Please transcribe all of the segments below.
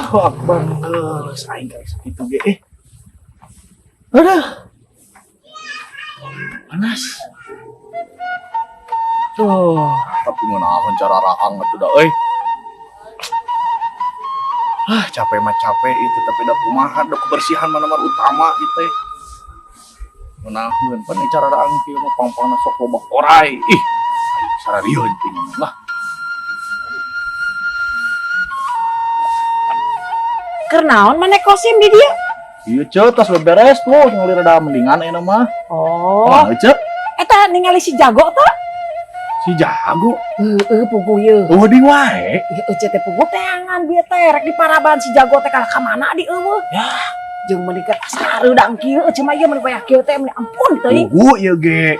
Allahu Akbar. Saing guys gitu ge. Aduh. Panas. Tuh, tapi ngenaon cara rahang atuh da euy. Capek mah capek itu tapi da kumaha da kebersihan mana mah utama itu. Menahan pan cara rahang kieu mah pang-pangna sok loba orai. Ih, sararieu penting lah. Kernaon maneh kosim di dia? Iya cek, tas beberes tuh, ningali rada mendingan enak mah. Oh. Nah, cek. Eta ningali si Jago teh? Si Jago. Pugu ye. Di wae. Ece teh pugu teangan bieu teh rek di paraban si Jago teh kalah ka mana di eueuh. Ya, Jeung meuni keur sareudang kieu ece mah ieu meuni payah kieu teh meuni ampun teuing. pugu ieu ge.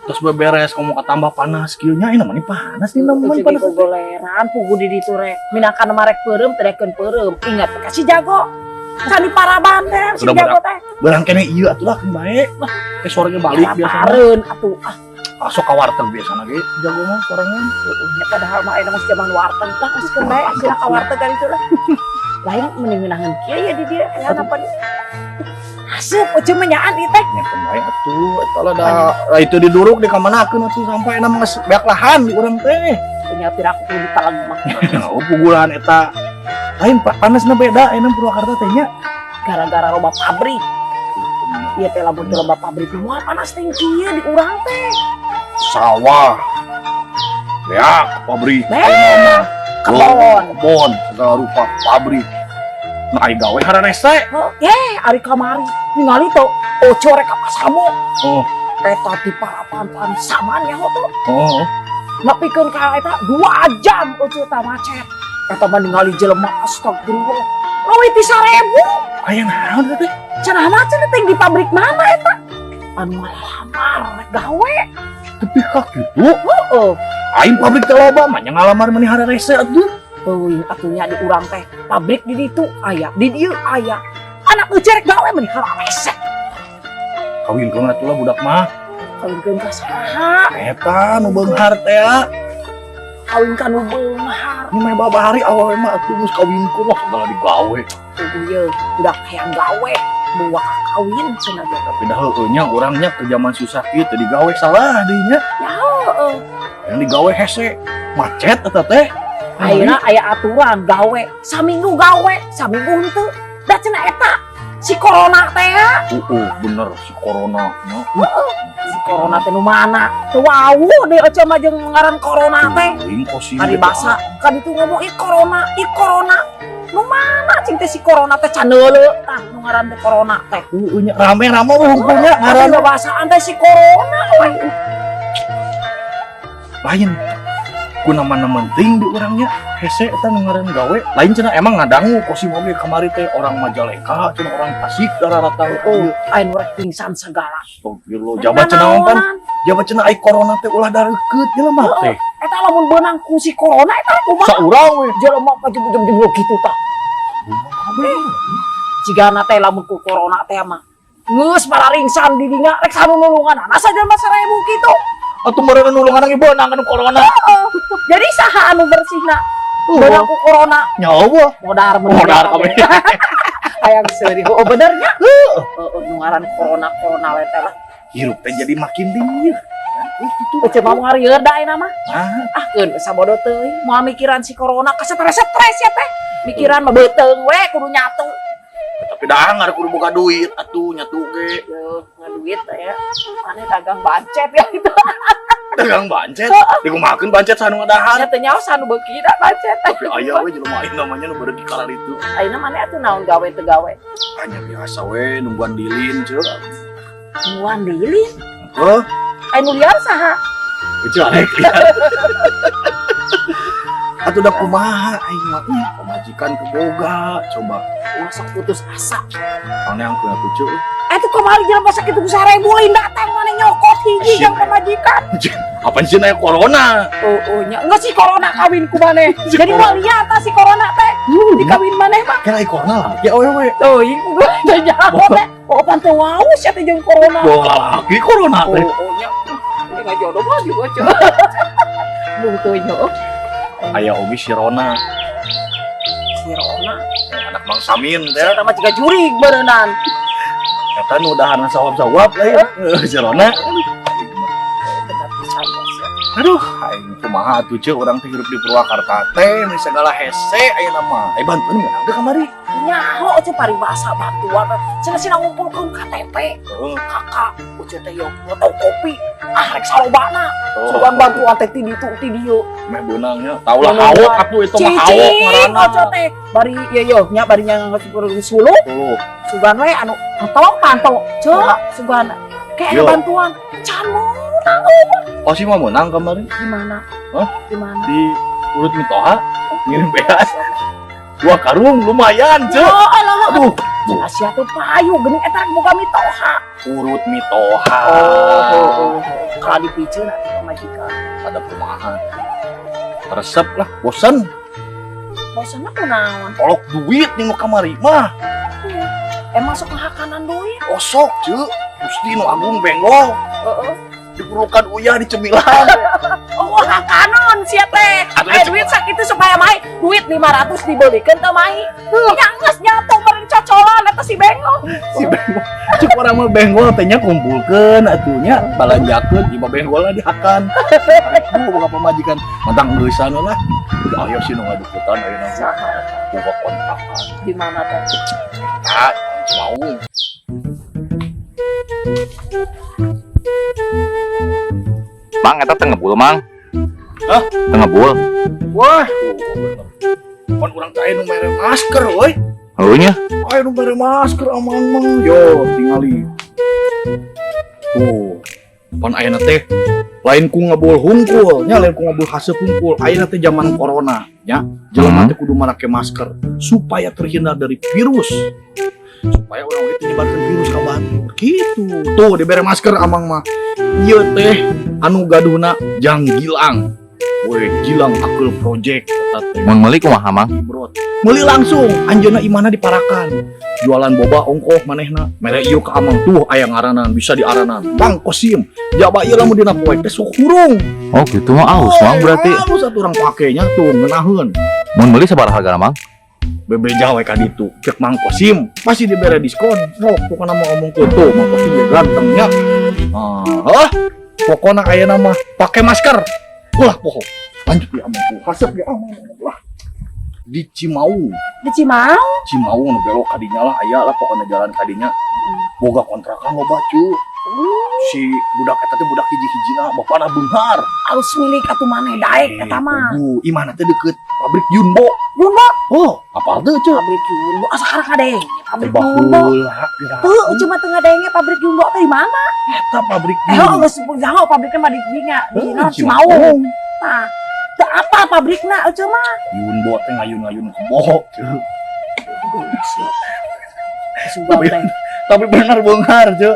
Terus beberes kamu katambah panas kieu nya enak mah panas di namun Ece panas. goleran pugu di ditu rek. Minakan mah rek peureum teh rekeun peureum. Ingat ka si Jago. Can di paraban teh si Udah, Jago teh. Barang kene ieu atuh lah bae. Lah, sorenya balik biasana. Pareun atuh Sok ka warteg biasana ge Jago mah sorangan. nya padahal mah aya mah zaman warteg tah askeun bae asina ka warteg kan itu lah. Lain mending ngeunangan kieu ya di dia aya apa di. Asup ece mah nyaan ieu teh. Nya kan bae atuh eta lah da itu diduruk di kamanakeun atuh sampai na geus beak lahan di urang teh. Nya pira aku di talag mah. Oh pugulan eta. Lain panasna beda enem Purwakarta teh nya. Gara-gara loba pabrik. Ieu teh lamun teu loba pabrik moal panas teh kieu di urang teh. Sawah. Ya, pabrik. Beak. Kebon. Kebon, segala rupa pabrik. Nah, ai gawe hararese. Ari kamari ningali tuh oco rek ka pasamo. Oh, Eta di parapan samanya tuh. oh. Nepikeun ka eta 2 jam oco teh macet. Eta mah ningali jelema astagfirullah. Leuwih ti 1000. Aya naon teh? Cenah macet teh di pabrik mana eta? Anu ngalamar rek gawe. Tapi kak gitu. Heeh. Aing pabrik teh loba mah nya ngalamar meuni hararese atuh. Euy, atunya di urang teh pabrik di ditu aya, di dieu aya. Anak eueuh rek gawe meni hararese. Kawinkeun atuh lah budak mah. Kawinkeun ka saha? Eta nu beunghar teh ya. Kawin ka nu beunghar. Ini mah babahari awal mah atuh geus kawinkeun lah segala digawe. Ieu budak hayang gawe, bawa ka kawin cenah ge. Tapi dah heueuh nya urang nya ke zaman susah kieu teh digawe salah dinya. Ya heueuh. Yang digawe hese macet eta teh. Ayeuna aya aturan gawe, saminggu gawe, saminggu henteu. Da cenah eta si corona teh ya. Bener si corona nya. Si corona teh nu mana? Teu wau deui ece mah jeung ngaran corona teh. Teuing posisi Ari basa kan itu ngomong ih corona. Nu mana cing teh si corona teh can neuleuh tah nu ngaran teh corona teh. nya rame-rame we hukumnya Ngaran ngaran bahasaan teh si corona we. lain. Ku nama penting di urangnya hese eta nu ngaran gawe. Lain cenah emang ngadangu kosi mobil kamari teh orang Majalengka, cenah orang Tasik dararata. Ain rek pingsan segala. Astagfirullah, jabat cenah umpan. Jabat cenah ai corona teh ulah dareukeut jelema teh. Eta lamun beunang ku si corona eta kumaha? Saurang we. Jelema ka jebul-jebul kitu tah. Jigana teh lamun ku corona teh mah geus pararingsan di dinya rek sanu nulungan. Asa jelema 1000 kitu. Atuh meureun nulungan ieu beunang anu corona. Jadi saha anu bersihna? Beunang ku corona. Nyawa. Modar kabeh. Hayang seuri. Oh benernya. Heeh, nu ngaran corona we teh lah. Hirup teh jadi makin dingin. Gitu. Ece mah ngarieur da ayeuna mah. Ah, Keun sabodo teuing moal mikiran si corona ka stres ya teh. Mikiran mah beuteung we kudu nyatu. tapi dah ngarep kudu boga duit atuh nyatu ge. Yo, ngaduit teh ya. Mane dagang bancet ya itu. Dagang bancet. Dikumakeun bancet sanu ngadahan. Nya teh nyawa sanu beuki da bancet. Tapi aya we jelema aing namanya nu beureugi kalar itu. Ayeuna mane atuh naon gawe teu gawe. Hanya biasa we nungguan dilin ceuk. Nuan deui. Heuh, Anu liar saha? itu arek. Atuh da kumaha aing mah pamajikan keboga coba. Masuk putus asa. Ane yang punya tujuh. Itu kemarin jalan pas sakit 1000 lain datang mana nyokot hiji yang pemajikan. Apa sih nanya corona? Nya enggak sih corona kawin ku maneh. Jadi mau lihat si corona teh. Dikawin maneh mah. Kira corona lah. Ya we. Tuh, ieu teh jago teh. Oh pantau wau sia teh jeung corona. Bola lagi corona teh. Nya. Ini enggak jodoh mah juga coy. Butuh nya. Aya oge si Rona. si Rona. Anak Mang Samin teh. Saya mah juga jurig berenang. Eta nu dahana sawab-sawab lah ya. Si Rona. Benar pisan ya. Aduh, aing kumaha atuh ceu urang teh hirup di Purwakarta teh mun segala hese ayeuna mah. Ai bantuan ngeunang teh kamari. Nyaho aja paribasa bantuan. Cenah ngumpulkeun KTP. Heeh. Kakak, ucap teh yo foto kopi. Ah rek salobana. Oh. Sugan bantuan teh ti ditu ti dieu. Meh beunangnya. Taulah hawok atuh itu mah hawok Cicing, ngaranna. ojo teh bari yo nya bari nya sulu. Tuh. Sugan we anu panto. Cek sugan. Yo. Kayak bantuan. Canu Oh si mah menang kamari gimana? Hah? Gimana? di urut Mitoha ngirim beas. 2 karung lumayan Yo, ceu. Allah. Aduh, Asia tuh payu geuning eta rek boga mitoha. urut Mitoha. Kali piceun atuh majikan. Ada perumahan. Resep lah, bosan. Bosanna kunaon? Kolok duit nih nu kamari mah. Emang sok hakanan duit? Osok ceu. Gusti nu agung benggol. Heeh. Diperlukan uyah di cemilan. Oh, hakanan sia teh. Duit sakitu supaya mai duit 500 dibelikeun teh mai. Nyangges nyatu bareng cocolan eta si bengong. Si benggol. Cuk orang mah benggol teh nya kumpulkeun atunya balanjakeun ieu benggolna dihakan. Aduh boga pamajikan mantang geusana lah. Ayo sih nu ngadukutan ayeuna mah. Boga kontrakan. Di mana teh? Ah, mau. Mang, eta teu ngebul, Mang. Hah? Teu ngebul. Wah, bener. Pan urang teh anu mere masker euy. Heunya. Aya nu mere masker aman mah. Yo, tingali. Tuh. Pan ayeuna teh lain ku ngebul hungkul, nya lain ku ngebul haseup hungkul. Ayeuna teh zaman corona, nya. Jelema teh kudu make masker supaya terhindar dari virus. Supaya orang itu nyebarkan virus ka batur. Gitu. Tuh dibere masker amang mah. Ieu teh anu gaduhna Jang Gilang. Weh, Gilang Akel Project eta teh. Mun meuli kumaha, Mang? Brot. Meuli langsung anjeunna imana diparakan. Jualan boba ongkoh manehna. Mere ieu ka amang tuh aya ngaranan bisa diaranan. Bang Kosim. Jaba ieu lamun dina poe teh sok hurung. Oh, gitu mah aus, Mang, berarti. Halus atuh urang pakenya tuh ngeunaheun. Mun meuli sabaraha hargana, Mang? Bebeja we ka ditu. Cek Mang Kosim pasti dibere diskon. Sok pokona mau ngomong ke tuh Mang Kosim ge gantengnya. Ah, pokona ayeuna mah pake masker. Ulah poho. Lanjut ya amang tuh. Hasep ya amang. Ulah. Di Cimaung. Di Cimau? Cimaung nu belok kadinya lah aya lah pokona jalan kadinya. Boga kontrakan loba cu. Si budak eta teh budak hiji-hijina bapana beunghar. Alus milik atuh maneh daek eta mah. Imana teh deket pabrik Yunbo. Yunbo, Oh, apal teu cu? pabrik Yunbo asa karang kadeng. Pabrik Yunbo. Baheula Tuh, cuma teu ngadenge pabrik Yunbo teh di mana? eta pabrik Oh, geus jaho pabrikna mah di dinya, di Cimaung. Nah, teu apa pabrikna eueuh mah. Yunbo teh ngayun-ngayun keboh cu. Sumpah teh. Tapi bener beunghar cu.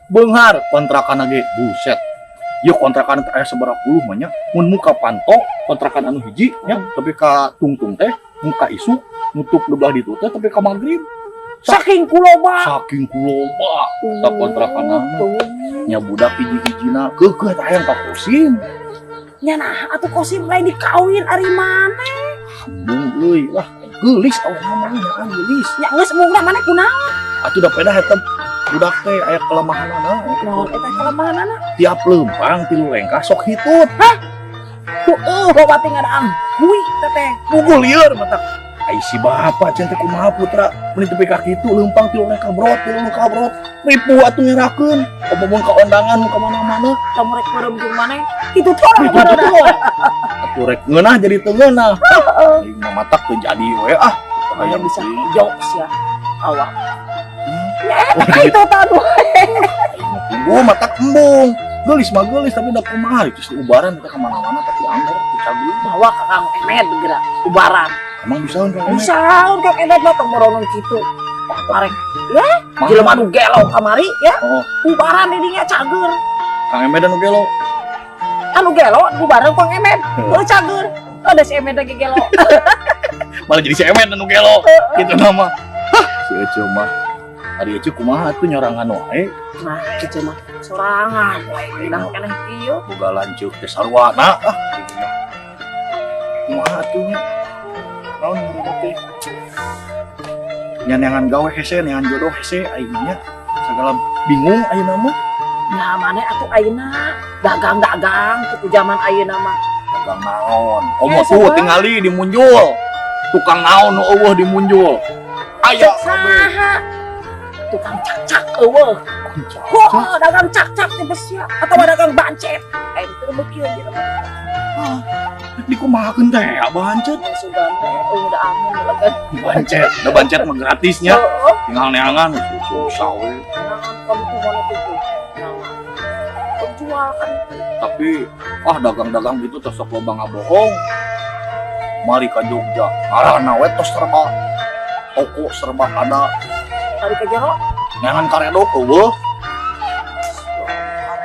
Beunghar kontrakan ge buset. Ieu kontrakan teh aya sabaraha puluh mah nya. Mun muka panto kontrakan anu hiji nya, tapi ka tungtung teh muka isu nutup lebelah ditu teh tapi ka magrib. Saking kuloba. Saking kuloba ta kontrakanna nya budak hiji-hijina keukeuh teh hayang ka Kosim. Nya nah atuh Kosim lain dikawin ari mana? Hambung euy lah geulis awak namanya kan geulis. Nya geus mungna maneh kunaon? Atuh da pedah eta budak teh aya kelemahanna. Naon eta kelemahanna? Tiap lempang tilu lengkah sok hitut. Loba teh ngadang. Hui teteh. Pukul lieur mata. Ai si bapak cenah teh kumaha putra mun teu ka kitu lempang tilu lengkah brot tilu lengkah brot. Ripu atuh nyerakeun. Apa mun ka undangan mun ka mana-mana. Kamu rek merem jeung maneh. Kitu teh Itu tuh. Atuh rek ngeunah jadi teu ngeunah. Aing mah matak teu jadi we ah. Aya Hayang bisa bisa. jokes ya. Awak. Ya eta itu tadu. Tunggu matak embung. Geulis mah geulis tapi da kumaha itu ubaran kita ka mana-mana tapi anggar dicageun. Bawa ke Kang Emed geura ubaran. Emang bisa kan? Bisa untuk Emed mah tong moronon kitu. Arek ya jelema nu gelo kamari ya. Oh, Ubaran di dinya cager. Kang Emed anu gelo. Anu gelo ubaran Kang Emed. Heuh cager. Ada si Emed lagi gelo. Malah jadi si Emed anu gelo. Gitu nama. Hah, si Ece mah. Ari Ece kumaha tuh nyorangan wae. Nah, kitu mah sorangan we indah keneh ieu. Boga lanceuk teh sarwana. Ah, kumaha atuh nya. naon meureun teh. Nyanyangan gawe hese, nyangan jodoh hese aing nya. Segala bingung ayeuna mah. Nah, mana atuh ayeuna dagang-dagang tuh zaman ayeuna mah. Dagang naon? Eh, Tuh sabar. tingali dimunjul. Tukang naon nu eueuh dimunjul. Aya Saha? Tukang cak-cak eueuh. Oh, dagang cak-cak teh besia atau dagang bancet. Aing teu beukieu gitu. dikumahakeun teh bancet. Sugan teh udah aman legan. Bancet, da bancet mah gratisnya. Heeh. Tinggal neangan susah we. Jangan kamu tuh mana tuh. Jangan. Penjual kan Tapi dagang-dagang gitu teh sok loba ngabohong. Mari ka Jogja, ngaranna we tos serba toko serba ada. hari ke jero. Neangan karedok eueuh.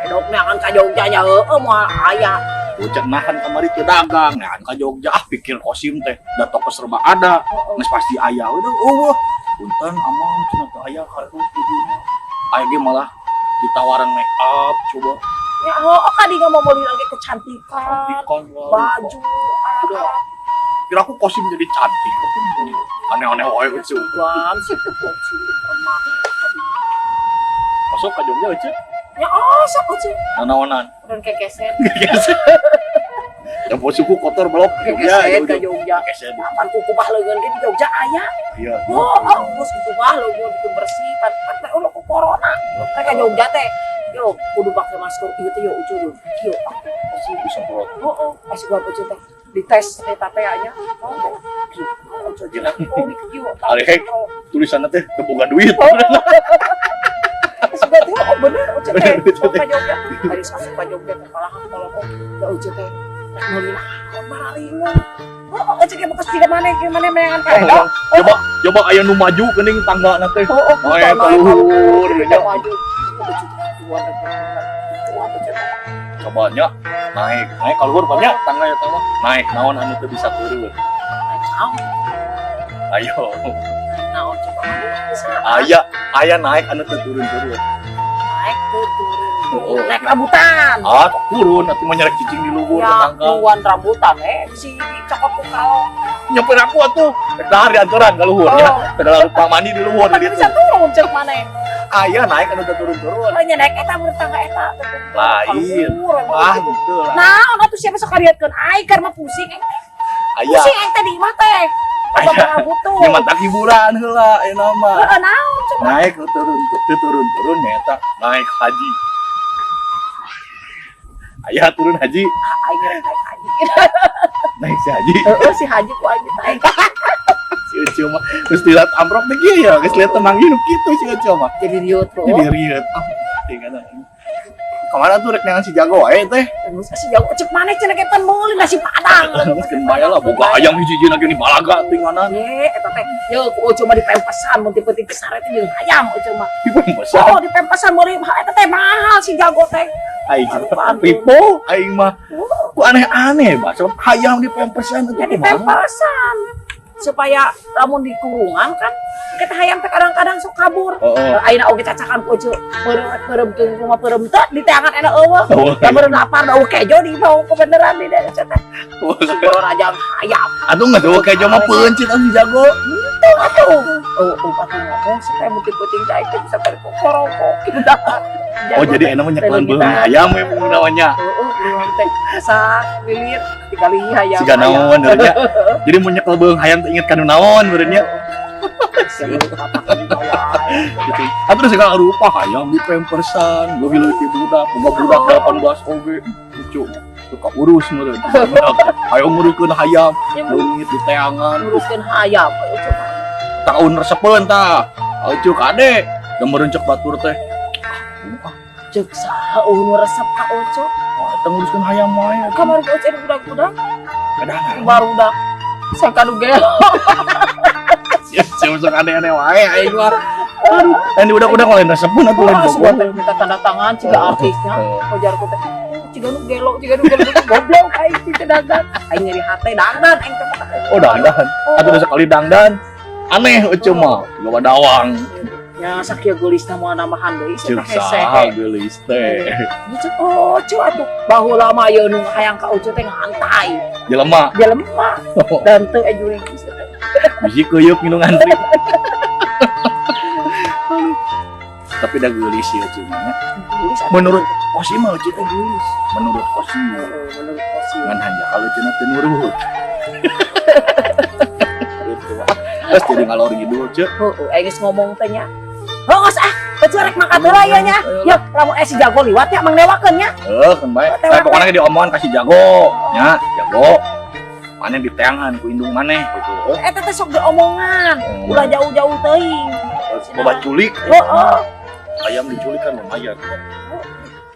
Karedoknya akan ka Jogja nya heueuh moal aya. Ucap nahan kamari teu dagang, neangan ka Jogja pikir kosim teh da toko serba ada. Geus pasti aya we dah eueuh. Punten aman cenah teu aya karedok di dieu. Aya ge malah ditawaran make up coba. Ya kan dia mau beli lagi kecantikan, Ikon baju, alat-alat. kira aku kosim jadi cantik. Aneh-aneh wae eueuh. Sugan sih tuh sih remah. Masuk ka Jogja eueuh. Ya sok aja. Nanaonan. Dan kekeset. Yang suku kotor belok ke Jogja. Kekeset ke Jogja. Kekeset. Pan kuku bah leugeun ge di Jogja aya. Iya. Bos kuku bah leugeun itu bersih pan ulah ku corona. Mereka Jogja teh. Yo, kudu pakai masker ieu teh yo ucu yo. Kieu. Masih bisa belok. Heeh, masih gua ucu teh. Dites eta teh nya. Oh, ucu jeung oh di kieu. Alehek. Tulisanna teh teu boga duit. Sebetulnya oh bener ucu teh. Oh ka Jogja. Ari masuk ka Jogja teh malahan kalau ya ucu teh. Rek meuli naon bararingan. Oh, ucu ge bekas di mana menangan karedok. Coba aya nu maju geuning tanggana teh. Oh, Aya kaluhur kita nya. maju. Coba nya naik kaluhur banyak tangga ya tangga. Naik naon anu teu bisa turun. Ayo. Naon coba bisa. Aya naik anu teu turun-turun. Naik tuh turun. Oh. Naik rambutan. Tak turun atuh mah nyarek cicing di luhur ke Ya, tangga. nuan rambutan si cokot ku kalong. Nyamperin aku atuh. Rek dahar di antoran ka luhur nya. Padahal lupa mandi di luhur Kan di ditu. bisa turun cek mana? Aya naik anu teu turun-turun. Oh, nya naik eta menurut tangga eta. Lain. Gitu lah. Nah, atuh siapa sok karietkeun ai karena pusing. Aya. Pusing aing tadi mah teh. Bapak butuh. Ini mata hiburan heula ayeuna mah. Heeh, naon coba. Naik nu turun eta naik haji. Aya turun haji, Aing rek naik haji. naik si haji. Heeh, si haji ku aing naik. Si Ucu mah geus dilihat amprok teh kieu ya, geus lihat tenang hidup kitu si Ucu mah. Jadi riut tuh. Jadi riet. Tinggal kemana tuh rek neangan si jago wae teh. Terus kasih jauh cek mana cenah ke pan meuli nasi padang. Geus bae lah boga ayam hiji-hiji lagi di Balaga tingganan. Ye, eta teh. Yo, ku cuma di pempesan mun tipe-tipe besar itu jeung ayam cuma. Besar. Oh, di pempesan meuli eta teh mahal si jago teh. Aing tipu aing mah. Ku aneh-aneh bah, sebab hayam di pempesan itu Ya di kumaha? pempesan. Supaya lamun di kurungan kan kita hayam teh kadang-kadang sok kabur. Heeh. Ayeuna oge cacakan ku ceu peureum teh rumah peureum teh di teangan eta eueuh. Da meureun lapar da kejo di bau kebeneran di da cenah. Sepuluh rajang hayam. Atuh nggak tahu kayak cuma pencit si jago. Atuh. Oh, atuh ngomong supaya muting-muting cai teh bisa korokok gitu dah. Oh jadi enak menyekelan beung ayam ya namanya. Heeh, beung teh sak lilit dikali hayam. Siga naon beurnya. Jadi mun nyekel beung hayam teh inget kanu naon beurnya. Gitu. Atuh segala rupa hayam di pempersan, gua bilang ti budak, boga budak 18 oge. Lucu. Suka urus meureun. Ayo nguruskeun hayam, leungit di teangan. Uruskeun hayam coba. Tahun resepeun tah. Lucu kade, da meureun cek batur teh. Cek saha nu resep ka Oco. Kita nguruskeun hayam wae. Kamari ke Oco budak-budak Kadang barudak. Saya kadu gelo. siap sok aneh-aneh wae aing mah. Aduh, dan udah lain resepeun atuh lain Semua bogo. teh minta tanda tangan ciga artisnya. Ujar ku teh. Ciga nu gelo goblok aing ti teh dangdan. Aing nyeri hate dangdan aing teh. Oh dangdan. Atuh sekali dangdan. Aneh Ucu mah, loba dawang. Ya nya sakia geulis na moal nambahan deui Cek sia saha geulis teh. Cek oh cu atuh baheula mah ieu nu hayang ka ucu teh ngantai Jelema jelema dan teu ejuri geus teh. bisi kuyuk minum ngantri. Tapi dah geulis ya cuma. Geulis atuh. Menurut Kosi mah Uci teh geulis. Menurut Kosi Menurut Kosi. ngan hanja kalau cenah teu nurut. Gitu. Terus jadi ngalor gitu cek. Heeh, geus ngomong teh nya. Geus Ucu rek makan heula ieu nya. Ya, lamun si jago liwat ya mang newakeun nya. Kan bae. Pokoknya diomongan kasih jago, nya jago. Maneh diteangan ku indung maneh gitu. Eta teh sok diomongan. Ulah jauh-jauh teuing. Boba culik. Heeh. Ayam diculik kan lumayan.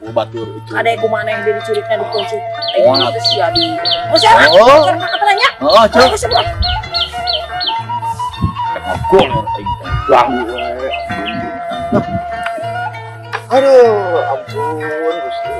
Batur itu. Ada yang kumaneh dia diculiknya di kunci. Oh, Itu sih adi. Oh siapa? Oh. Karena katanya. Heeh, cek. Oh semua. Ngagol aing teh. Ganggu we. Aduh, ampun Gusti.